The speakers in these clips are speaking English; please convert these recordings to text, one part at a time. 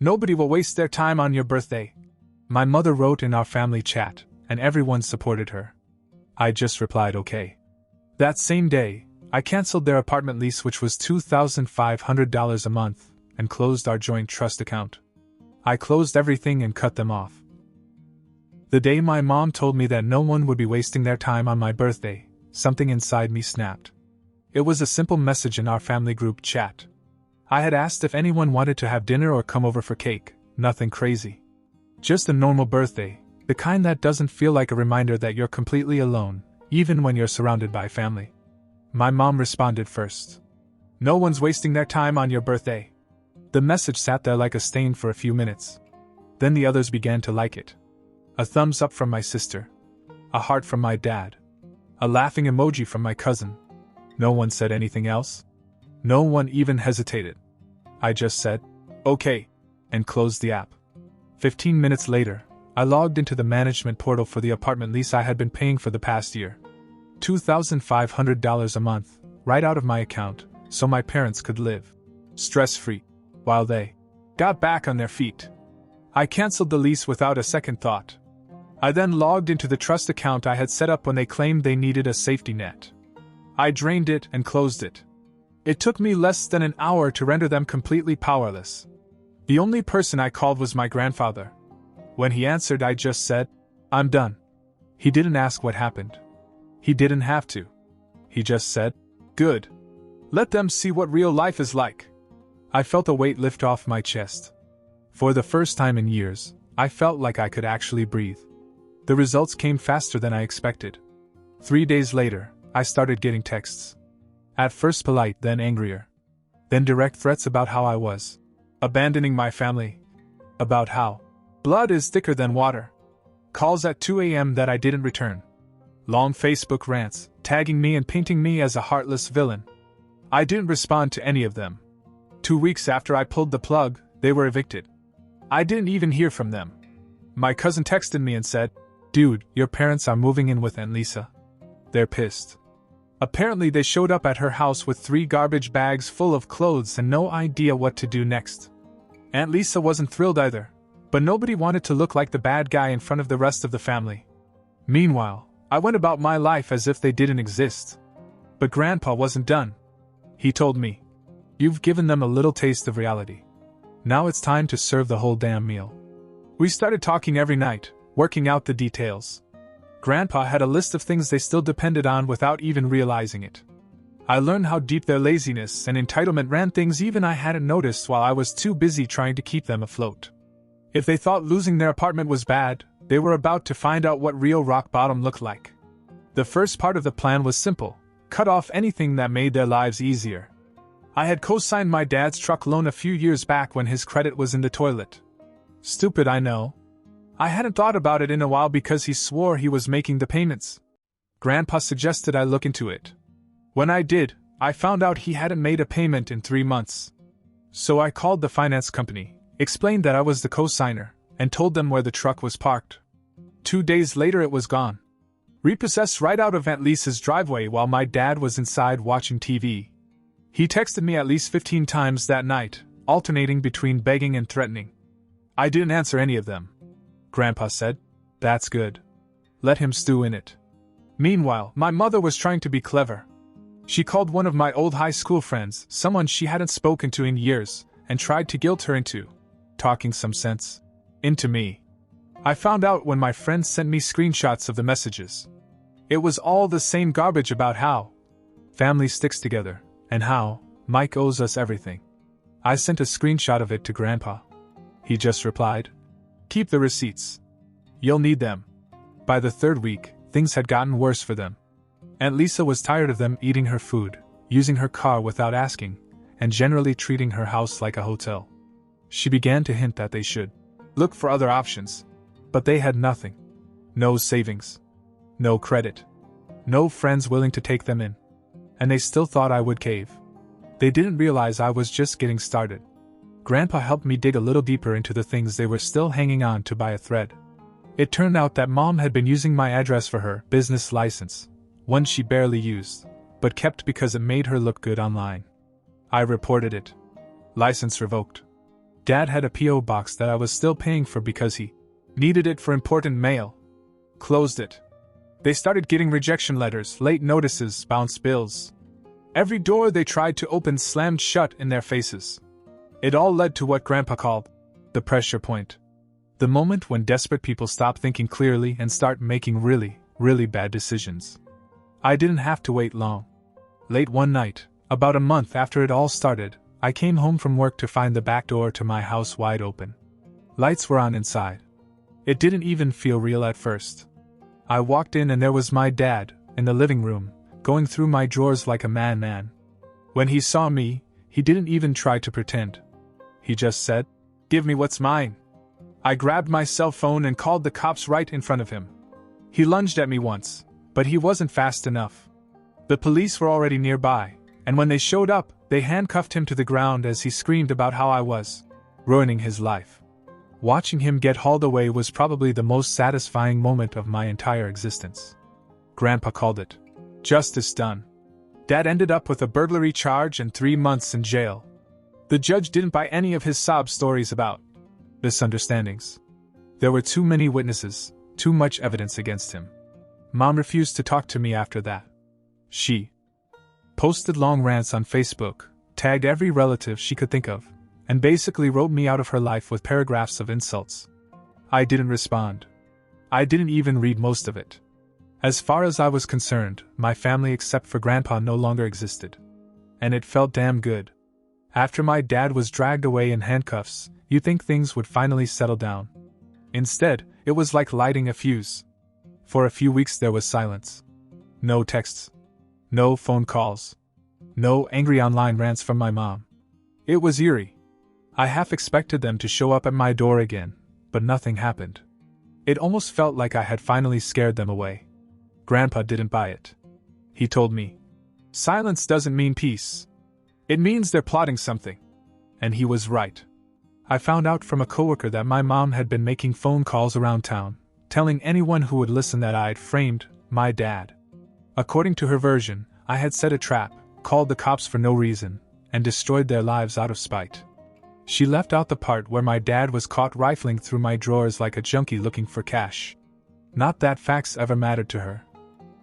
Nobody will waste their time on your birthday. My mother wrote in our family chat, and everyone supported her. I just replied okay. That same day, I canceled their apartment lease, which was $2,500 a month, and closed our joint trust account. I closed everything and cut them off. The day my mom told me that no one would be wasting their time on my birthday, something inside me snapped. It was a simple message in our family group chat. I had asked if anyone wanted to have dinner or come over for cake, nothing crazy. Just a normal birthday, the kind that doesn't feel like a reminder that you're completely alone, even when you're surrounded by family. My mom responded first. No one's wasting their time on your birthday. The message sat there like a stain for a few minutes. Then the others began to like it. A thumbs up from my sister. A heart from my dad. A laughing emoji from my cousin. No one said anything else. No one even hesitated. I just said, okay, and closed the app. 15 minutes later, I logged into the management portal for the apartment lease I had been paying for the past year. $2,500 a month, right out of my account, so my parents could live stress-free, while they got back on their feet. I canceled the lease without a second thought. I then logged into the trust account I had set up when they claimed they needed a safety net. I drained it and closed it. It took me less than an hour to render them completely powerless. The only person I called was my grandfather. When he answered, I just said, I'm done. He didn't ask what happened. He didn't have to. He just said, good. Let them see what real life is like. I felt a weight lift off my chest. For the first time in years, I felt like I could actually breathe. The results came faster than I expected. 3 days later, I started getting texts. At first polite, then angrier. Then direct threats about how I was abandoning my family. About how blood is thicker than water. Calls at 2 a.m. that I didn't return. Long Facebook rants, tagging me and painting me as a heartless villain. I didn't respond to any of them. 2 weeks after I pulled the plug, they were evicted. I didn't even hear from them. My cousin texted me and said, dude, your parents are moving in with Aunt Lisa. They're pissed. Apparently they showed up at her house with 3 garbage bags full of clothes and no idea what to do next. Aunt Lisa wasn't thrilled either, but nobody wanted to look like the bad guy in front of the rest of the family. Meanwhile, I went about my life as if they didn't exist. But Grandpa wasn't done. He told me, you've given them a little taste of reality. Now it's time to serve the whole damn meal. We started talking every night, working out the details. Grandpa had a list of things they still depended on without even realizing it. I learned how deep their laziness and entitlement ran things even I hadn't noticed while I was too busy trying to keep them afloat. If they thought losing their apartment was bad, they were about to find out what real rock bottom looked like. The first part of the plan was simple: cut off anything that made their lives easier. I had co-signed my dad's truck loan a few years back when his credit was in the toilet. Stupid, I know. I hadn't thought about it in a while because he swore he was making the payments. Grandpa suggested I look into it. When I did, I found out he hadn't made a payment in 3 months. So I called the finance company, explained that I was the co-signer, and told them where the truck was parked. 2 days later it was gone. Repossessed right out of Aunt Lisa's driveway while my dad was inside watching TV. He texted me at least 15 times that night, alternating between begging and threatening. I didn't answer any of them. Grandpa said, that's good. Let him stew in it. Meanwhile, my mother was trying to be clever. She called one of my old high school friends, someone she hadn't spoken to in years, and tried to guilt her into talking some sense into me. I found out when my friend sent me screenshots of the messages. It was all the same garbage about how family sticks together, and how Mike owes us everything. I sent a screenshot of it to Grandpa. He just replied, keep the receipts. You'll need them. By the 3rd week, things had gotten worse for them. Aunt Lisa was tired of them eating her food, using her car without asking, and generally treating her house like a hotel. She began to hint that they should look for other options. But they had nothing. No savings. No credit. No friends willing to take them in. And they still thought I would cave. They didn't realize I was just getting started. Grandpa helped me dig a little deeper into the things they were still hanging on to by a thread. It turned out that Mom had been using my address for her business license, one she barely used, but kept because it made her look good online. I reported it. License revoked. Dad had a P.O. box that I was still paying for because he needed it for important mail. Closed it. They started getting rejection letters, late notices, bounce bills. Every door they tried to open slammed shut in their faces. It all led to what Grandpa called the pressure point. The moment when desperate people stop thinking clearly and start making really, really bad decisions. I didn't have to wait long. Late one night, about a month after it all started, I came home from work to find the back door to my house wide open. Lights were on inside. It didn't even feel real at first. I walked in and there was my dad, in the living room, going through my drawers like a madman. When he saw me, he didn't even try to pretend. He just said, "Give me what's mine." I grabbed my cell phone and called the cops right in front of him. He lunged at me once, but he wasn't fast enough. The police were already nearby, and when they showed up, they handcuffed him to the ground as he screamed about how I was ruining his life. Watching him get hauled away was probably the most satisfying moment of my entire existence. Grandpa called it justice done. Dad ended up with a burglary charge and 3 months in jail. The judge didn't buy any of his sob stories about misunderstandings. There were too many witnesses, too much evidence against him. Mom refused to talk to me after that. She posted long rants on Facebook, tagged every relative she could think of, and basically wrote me out of her life with paragraphs of insults. I didn't respond. I didn't even read most of it. As far as I was concerned, my family except for Grandpa no longer existed. And it felt damn good. After my dad was dragged away in handcuffs, you'd think things would finally settle down. Instead, it was like lighting a fuse. For a few weeks there was silence. No texts. No phone calls. No angry online rants from my mom. It was eerie. I half expected them to show up at my door again, but nothing happened. It almost felt like I had finally scared them away. Grandpa didn't buy it. He told me, "Silence doesn't mean peace. It means they're plotting something." And he was right. I found out from a coworker that my mom had been making phone calls around town, telling anyone who would listen that I'd framed my dad. According to her version, I had set a trap, called the cops for no reason, and destroyed their lives out of spite. She left out the part where my dad was caught rifling through my drawers like a junkie looking for cash. Not that facts ever mattered to her.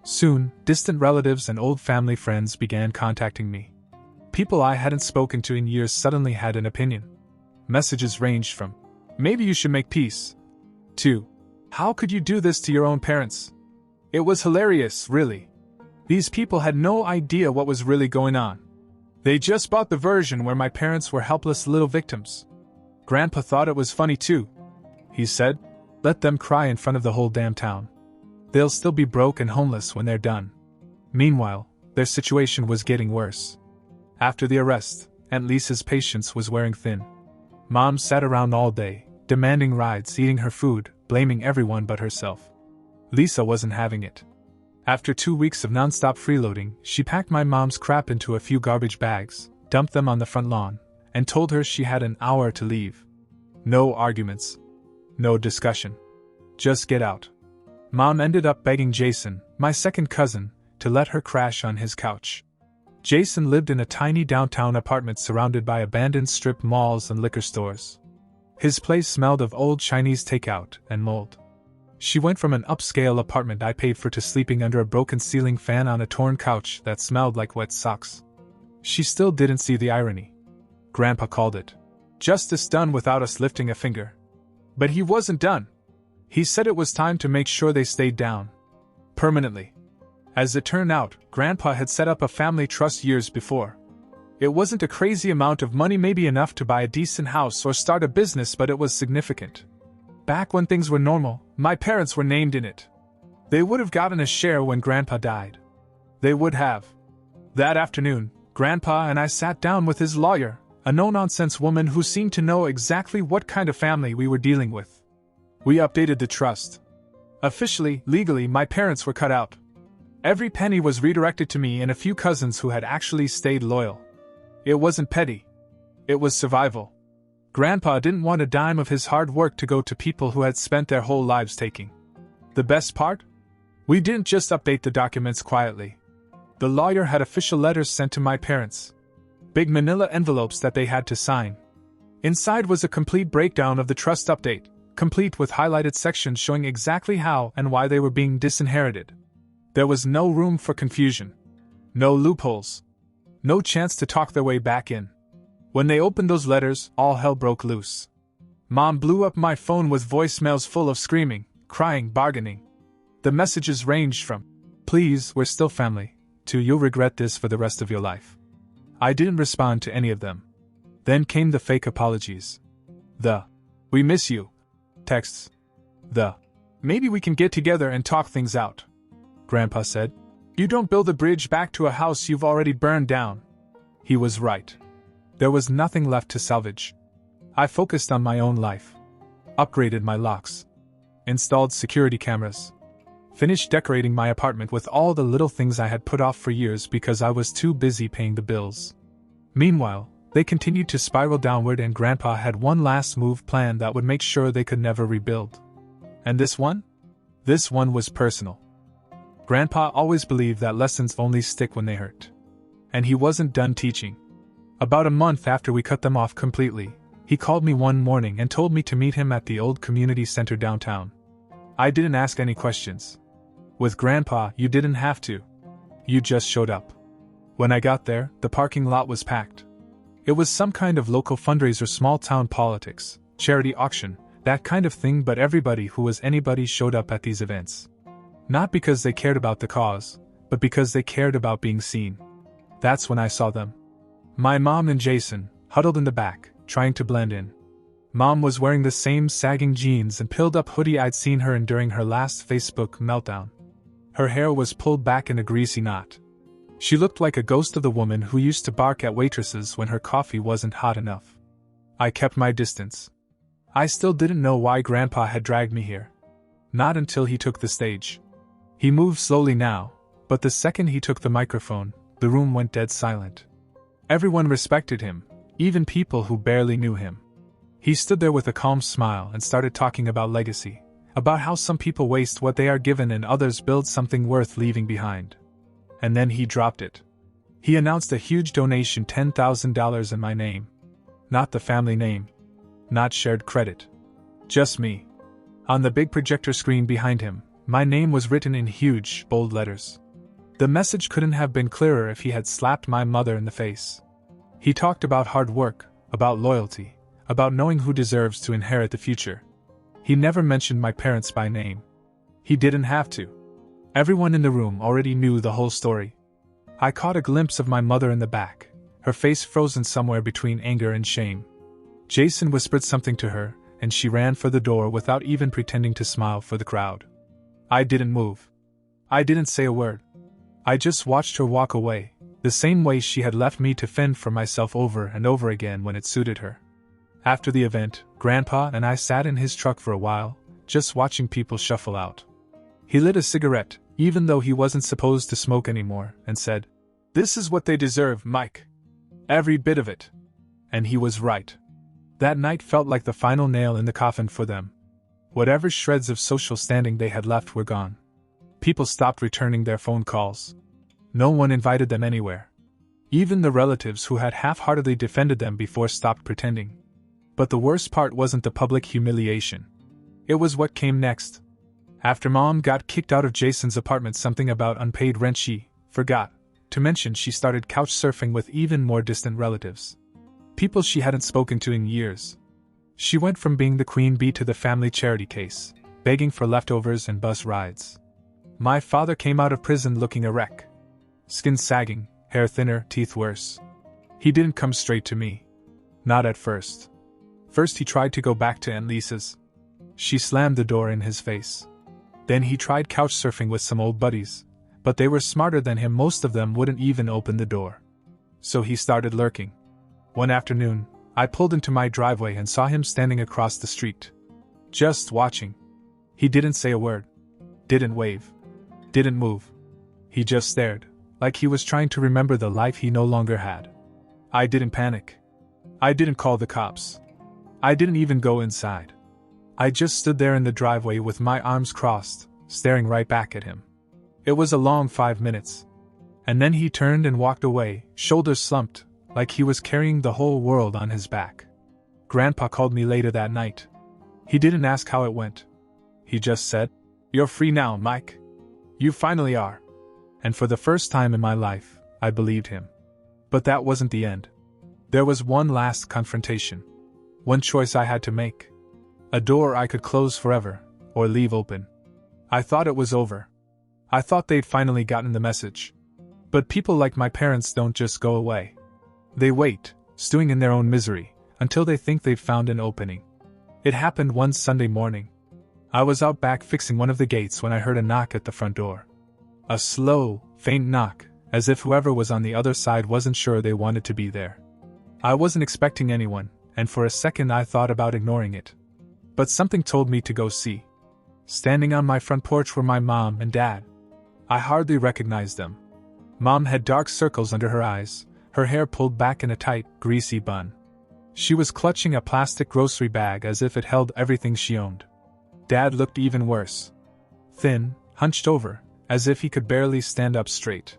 Soon, distant relatives and old family friends began contacting me. People I hadn't spoken to in years suddenly had an opinion. Messages ranged from, "Maybe you should make peace," to, "How could you do this to your own parents?" It was hilarious, really. These people had no idea what was really going on. They just bought the version where my parents were helpless little victims. Grandpa thought it was funny too. He said, "Let them cry in front of the whole damn town. They'll still be broke and homeless when they're done." Meanwhile, their situation was getting worse. After the arrest, Aunt Lisa's patience was wearing thin. Mom sat around all day, demanding rides, eating her food, blaming everyone but herself. Lisa wasn't having it. After 2 weeks of nonstop freeloading, she packed my mom's crap into a few garbage bags, dumped them on the front lawn, and told her she had an hour to leave. No arguments. No discussion. Just get out. Mom ended up begging Jason, my second cousin, to let her crash on his couch. Jason lived in a tiny downtown apartment surrounded by abandoned strip malls and liquor stores. His place smelled of old Chinese takeout and mold. She went from an upscale apartment I paid for to sleeping under a broken ceiling fan on a torn couch that smelled like wet socks. She still didn't see the irony. Grandpa called it justice done without us lifting a finger. But he wasn't done. He said it was time to make sure they stayed down. Permanently. As it turned out, Grandpa had set up a family trust years before. It wasn't a crazy amount of money, maybe enough to buy a decent house or start a business, but it was significant. Back when things were normal, my parents were named in it. They would have gotten a share when Grandpa died. They would have. That afternoon, Grandpa and I sat down with his lawyer, a no-nonsense woman who seemed to know exactly what kind of family we were dealing with. We updated the trust. Officially, legally, my parents were cut out. Every penny was redirected to me and a few cousins who had actually stayed loyal. It wasn't petty. It was survival. Grandpa didn't want a dime of his hard work to go to people who had spent their whole lives taking. The best part? We didn't just update the documents quietly. The lawyer had official letters sent to my parents. Big manila envelopes that they had to sign. Inside was a complete breakdown of the trust update, complete with highlighted sections showing exactly how and why they were being disinherited. There was no room for confusion. No loopholes. No chance to talk their way back in. When they opened those letters, all hell broke loose. Mom blew up my phone with voicemails full of screaming, crying, bargaining. The messages ranged from, "Please, we're still family," to "You'll regret this for the rest of your life." I didn't respond to any of them. Then came the fake apologies. The "We miss you" texts. The "Maybe we can get together and talk things out." Grandpa said, "You don't build a bridge back to a house you've already burned down." He was right. There was nothing left to salvage. I focused on my own life. Upgraded my locks. Installed security cameras. Finished decorating my apartment with all the little things I had put off for years because I was too busy paying the bills. Meanwhile, they continued to spiral downward, and Grandpa had one last move planned that would make sure they could never rebuild. And this one? This one was personal. Grandpa always believed that lessons only stick when they hurt. And he wasn't done teaching. About a month after we cut them off completely, he called me one morning and told me to meet him at the old community center downtown. I didn't ask any questions. With Grandpa, you didn't have to. You just showed up. When I got there, the parking lot was packed. It was some kind of local fundraiser, small town politics, charity auction, that kind of thing, but everybody who was anybody showed up at these events. Not because they cared about the cause, but because they cared about being seen. That's when I saw them. My mom and Jason, huddled in the back, trying to blend in. Mom was wearing the same sagging jeans and pilled-up hoodie I'd seen her in during her last Facebook meltdown. Her hair was pulled back in a greasy knot. She looked like a ghost of the woman who used to bark at waitresses when her coffee wasn't hot enough. I kept my distance. I still didn't know why Grandpa had dragged me here. Not until he took the stage. He moved slowly now, but the second he took the microphone, the room went dead silent. Everyone respected him, even people who barely knew him. He stood there with a calm smile and started talking about legacy, about how some people waste what they are given and others build something worth leaving behind. And then he dropped it. He announced a huge donation, $10,000 in my name. Not the family name. Not shared credit. Just me. On the big projector screen behind him, my name was written in huge, bold letters. The message couldn't have been clearer if he had slapped my mother in the face. He talked about hard work, about loyalty, about knowing who deserves to inherit the future. He never mentioned my parents by name. He didn't have to. Everyone in the room already knew the whole story. I caught a glimpse of my mother in the back, her face frozen somewhere between anger and shame. Jason whispered something to her, and she ran for the door without even pretending to smile for the crowd. I didn't move. I didn't say a word. I just watched her walk away, the same way she had left me to fend for myself over and over again when it suited her. After the event, Grandpa and I sat in his truck for a while, just watching people shuffle out. He lit a cigarette, even though he wasn't supposed to smoke anymore, and said, "This is what they deserve, Mike. Every bit of it." And he was right. That night felt like the final nail in the coffin for them. Whatever shreds of social standing they had left were gone. People stopped returning their phone calls. No one invited them anywhere. Even the relatives who had half-heartedly defended them before stopped pretending. But the worst part wasn't the public humiliation. It was what came next. After Mom got kicked out of Jason's apartment, something about unpaid rent she forgot to mention, she started couch surfing with even more distant relatives. People she hadn't spoken to in years. She went from being the queen bee to the family charity case, begging for leftovers and bus rides. My father came out of prison looking a wreck. Skin sagging, hair thinner, teeth worse. He didn't come straight to me. Not at first. First he tried to go back to Aunt Lisa's. She slammed the door in his face. Then he tried couch surfing with some old buddies, but they were smarter than him. Most of them wouldn't even open the door. So he started lurking. One afternoon, I pulled into my driveway and saw him standing across the street. Just watching. He didn't say a word. Didn't wave. Didn't move. He just stared, like he was trying to remember the life he no longer had. I didn't panic. I didn't call the cops. I didn't even go inside. I just stood there in the driveway with my arms crossed, staring right back at him. It was a long 5 minutes. And then he turned and walked away, shoulders slumped, like he was carrying the whole world on his back. Grandpa called me later that night. He didn't ask how it went. He just said, "You're free now, Mike. You finally are." And for the first time in my life, I believed him. But that wasn't the end. There was one last confrontation. One choice I had to make. A door I could close forever, or leave open. I thought it was over. I thought they'd finally gotten the message. But people like my parents don't just go away. They wait, stewing in their own misery, until they think they've found an opening. It happened one Sunday morning. I was out back fixing one of the gates when I heard a knock at the front door. A slow, faint knock, as if whoever was on the other side wasn't sure they wanted to be there. I wasn't expecting anyone, and for a second I thought about ignoring it. But something told me to go see. Standing on my front porch were my mom and dad. I hardly recognized them. Mom had dark circles under her eyes, her hair pulled back in a tight, greasy bun. She was clutching a plastic grocery bag as if it held everything she owned. Dad looked even worse. Thin, hunched over, as if he could barely stand up straight.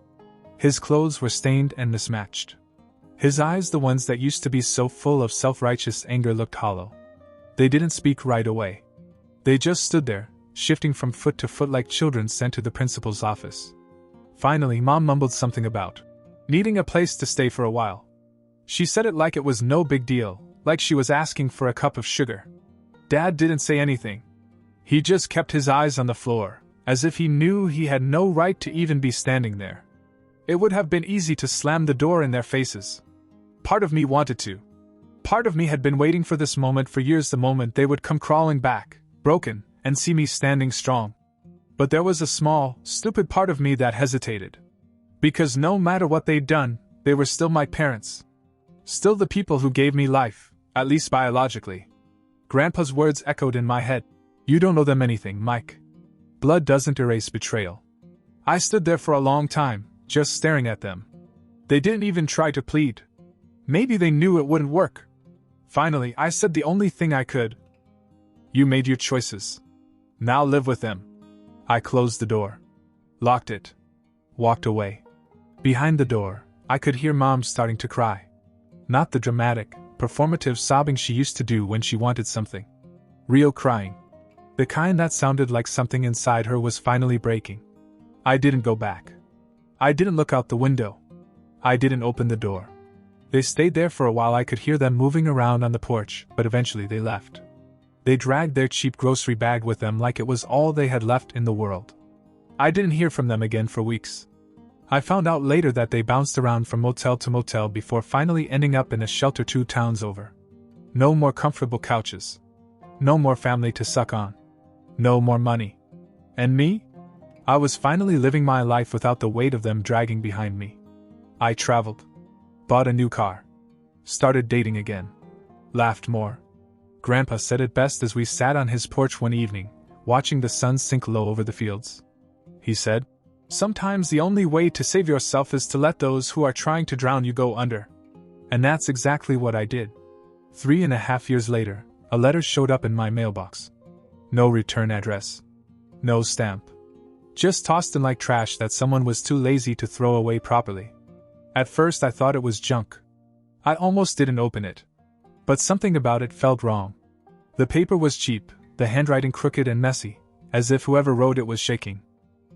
His clothes were stained and mismatched. His eyes, the ones that used to be so full of self-righteous anger, looked hollow. They didn't speak right away. They just stood there, shifting from foot to foot like children sent to the principal's office. Finally, Mom mumbled something about needing a place to stay for a while. She said it like it was no big deal, like she was asking for a cup of sugar. Dad didn't say anything. He just kept his eyes on the floor, as if he knew he had no right to even be standing there. It would have been easy to slam the door in their faces. Part of me wanted to. Part of me had been waiting for this moment for years, the moment they would come crawling back, broken, and see me standing strong. But there was a small, stupid part of me that hesitated. Because no matter what they'd done, they were still my parents. Still the people who gave me life, at least biologically. Grandpa's words echoed in my head. "You don't owe them anything, Mike. Blood doesn't erase betrayal." I stood there for a long time, just staring at them. They didn't even try to plead. Maybe they knew it wouldn't work. Finally, I said the only thing I could. "You made your choices. Now live with them." I closed the door. Locked it. Walked away. Behind the door, I could hear Mom starting to cry. Not the dramatic, performative sobbing she used to do when she wanted something. Real crying. The kind that sounded like something inside her was finally breaking. I didn't go back. I didn't look out the window. I didn't open the door. They stayed there for a while. I could hear them moving around on the porch, but eventually they left. They dragged their cheap grocery bag with them like it was all they had left in the world. I didn't hear from them again for weeks. I found out later that they bounced around from motel to motel before finally ending up in a shelter 2 towns over. No more comfortable couches. No more family to suck on. No more money. And me? I was finally living my life without the weight of them dragging behind me. I traveled. Bought a new car. Started dating again. Laughed more. Grandpa said it best as we sat on his porch one evening, watching the sun sink low over the fields. He said, "Sometimes the only way to save yourself is to let those who are trying to drown you go under." And that's exactly what I did. 3.5 years later, a letter showed up in my mailbox. No return address. No stamp. Just tossed in like trash that someone was too lazy to throw away properly. At first I thought it was junk. I almost didn't open it. But something about it felt wrong. The paper was cheap, the handwriting crooked and messy, as if whoever wrote it was shaking.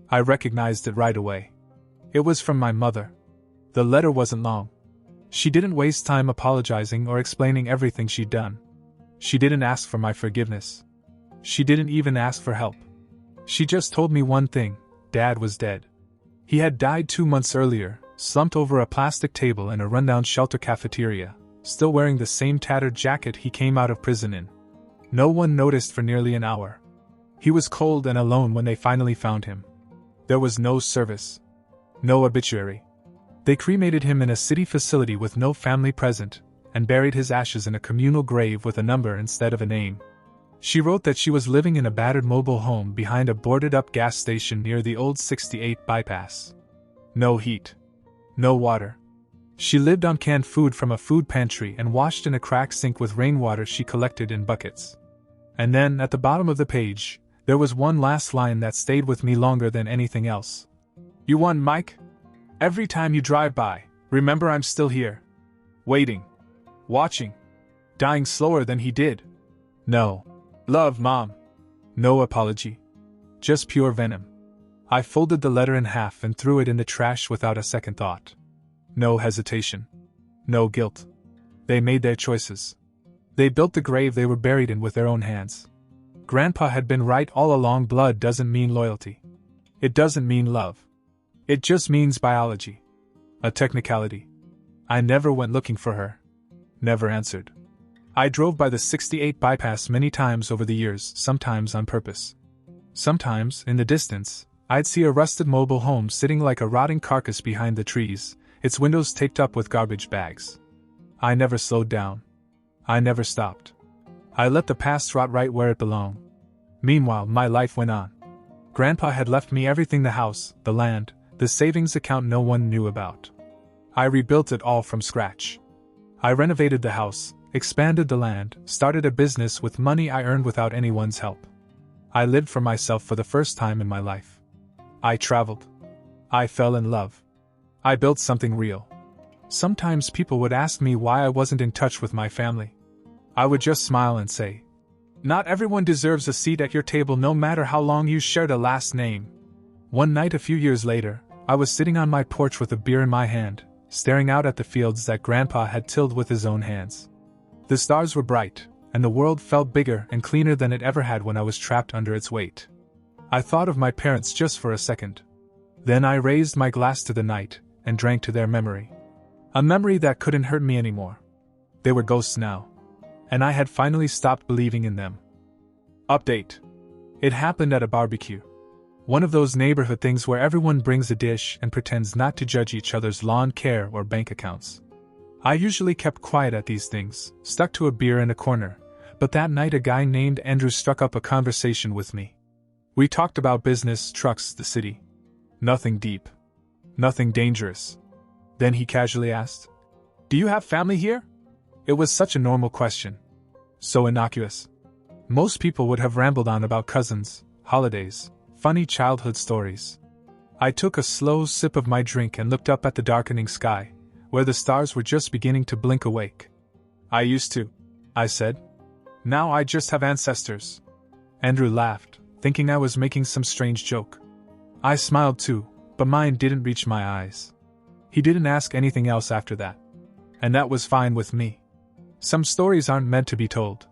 I recognized it right away. It was from my mother. The letter wasn't long. She didn't waste time apologizing or explaining everything she'd done. She didn't ask for my forgiveness. She didn't even ask for help. She just told me one thing: Dad was dead. He had died 2 months earlier, slumped over a plastic table in a rundown shelter cafeteria, still wearing the same tattered jacket he came out of prison in. No one noticed for nearly an hour. He was cold and alone when they finally found him. There was no service. No obituary. They cremated him in a city facility with no family present, and buried his ashes in a communal grave with a number instead of a name. She wrote that she was living in a battered mobile home behind a boarded-up gas station near the old 68 bypass. No heat. No water. She lived on canned food from a food pantry and washed in a cracked sink with rainwater she collected in buckets. And then, at the bottom of the page, there was one last line that stayed with me longer than anything else. "You won, Mike. Every time you drive by, remember I'm still here. Waiting. Watching. dying slower than he did. No love, Mom. No apology. Just pure venom. I folded the letter in half and threw it in the trash without a second thought. No hesitation. No guilt. They made their choices. They built the grave they were buried in with their own hands. Grandpa had been right all along. Blood doesn't mean loyalty. It doesn't mean love. It just means biology. A technicality. I never went looking for her. Never answered. I drove by the 68 bypass many times over the years, sometimes on purpose. Sometimes, in the distance, I'd see a rusted mobile home sitting like a rotting carcass behind the trees, its windows taped up with garbage bags. I never slowed down. I never stopped. I let the past rot right where it belonged. Meanwhile, my life went on. Grandpa had left me everything: the house, the land, the savings account no one knew about. I rebuilt it all from scratch. I renovated the house, expanded the land, started a business with money I earned without anyone's help. I lived for myself for the first time in my life. I traveled. I fell in love. I built something real. Sometimes people would ask me why I wasn't in touch with my family. I would just smile and say, "Not everyone deserves a seat at your table, no matter how long you shared a last name." One night a few years later, I was sitting on my porch with a beer in my hand, staring out at the fields that Grandpa had tilled with his own hands. The stars were bright, and the world felt bigger and cleaner than it ever had when I was trapped under its weight. I thought of my parents just for a second. Then I raised my glass to the night and drank to their memory. A memory that couldn't hurt me anymore. They were ghosts now, and I had finally stopped believing in them. Update. It happened at a barbecue. One of those neighborhood things where everyone brings a dish and pretends not to judge each other's lawn care or bank accounts. I usually kept quiet at these things, stuck to a beer in a corner, but that night a guy named Andrew struck up a conversation with me. We talked about business, trucks, the city. Nothing deep. Nothing dangerous. Then he casually asked, "Do you have family here?" It was such a normal question. So innocuous. Most people would have rambled on about cousins, holidays, funny childhood stories. I took a slow sip of my drink and looked up at the darkening sky, where the stars were just beginning to blink awake. "I used to," I said. "Now I just have ancestors." Andrew laughed, thinking I was making some strange joke. I smiled too, but mine didn't reach my eyes. He didn't ask anything else after that. And that was fine with me. Some stories aren't meant to be told.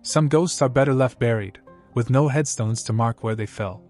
Some ghosts are better left buried, with no headstones to mark where they fell.